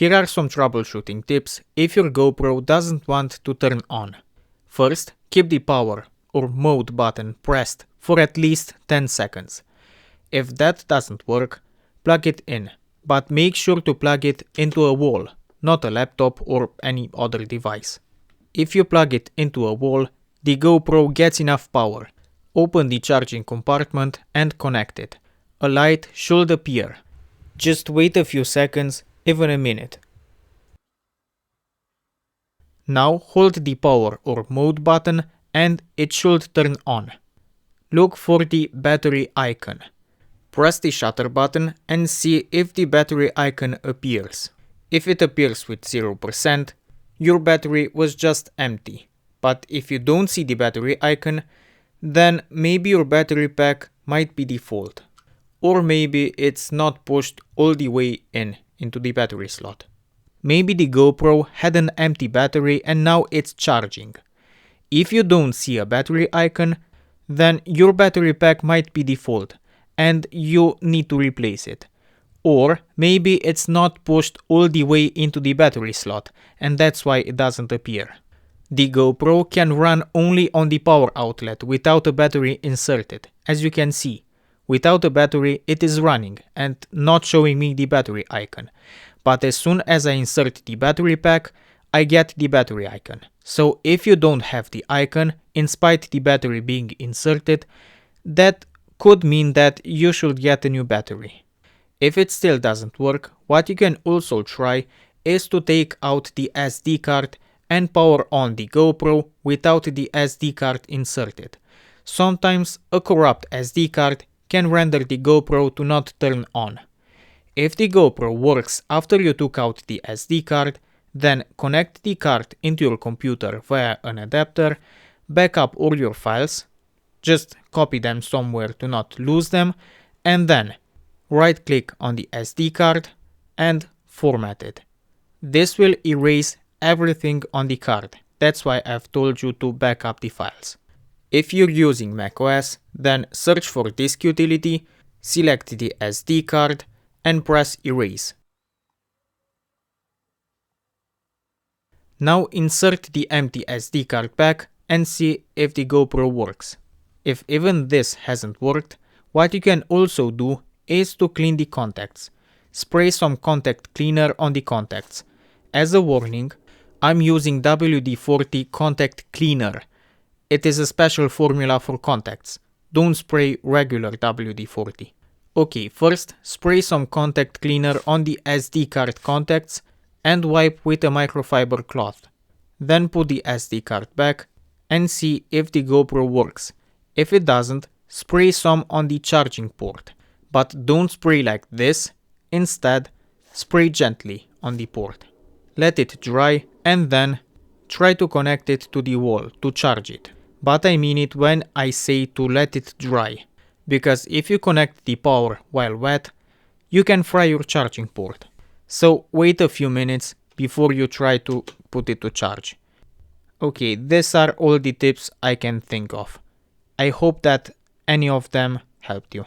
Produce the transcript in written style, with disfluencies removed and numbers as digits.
Here are some troubleshooting tips if your GoPro doesn't want to turn on. First, keep the power or mode button pressed for at least 10 seconds. If that doesn't work, plug it in, but make sure to plug it into a wall, not a laptop or any other device. If you plug it into a wall, the GoPro gets enough power. Open the charging compartment and connect it. A light should appear. Just wait a few seconds, even a minute. Now hold the power or mode button and it should turn on. Look for the battery icon. Press the shutter button and see if the battery icon appears. If it appears with 0%, your battery was just empty. But if you don't see the battery icon, then maybe your battery pack might be default. Or maybe it's not pushed all the way into the battery slot. Maybe the GoPro had an empty battery and now it's charging. If you don't see a battery icon, then your battery pack might be default and you need to replace it. Or maybe it's not pushed all the way into the battery slot and that's why it doesn't appear. The GoPro can run only on the power outlet without a battery inserted, as you can see. Without a battery, it is running and not showing me the battery icon. But as soon as I insert the battery pack, I get the battery icon. So if you don't have the icon, in spite the battery being inserted, that could mean that you should get a new battery. If it still doesn't work, what you can also try is to take out the SD card and power on the GoPro without the SD card inserted. Sometimes a corrupt SD card can render the GoPro to not turn on. If the GoPro works after you took out the SD card, then connect the card into your computer via an adapter, back up all your files, just copy them somewhere to not lose them, and then right-click on the SD card and format it. This will erase everything on the card. That's why I've told you to back up the files. If you're using macOS, then search for disk utility, select the SD card and press erase. Now insert the empty SD card back and see if the GoPro works. If even this hasn't worked, what you can also do is to clean the contacts. Spray some contact cleaner on the contacts. As a warning, I'm using WD-40 contact cleaner. It is a special formula for contacts. Don't spray regular WD-40. Okay, first spray some contact cleaner on the SD card contacts and wipe with a microfiber cloth. Then put the SD card back and see if the GoPro works. If it doesn't, spray some on the charging port. But don't spray like this. Instead, spray gently on the port. Let it dry and then try to connect it to the wall to charge it. But I mean it when I say to let it dry, because if you connect the power while wet, you can fry your charging port. So wait a few minutes before you try to put it to charge. Okay, these are all the tips I can think of. I hope that any of them helped you.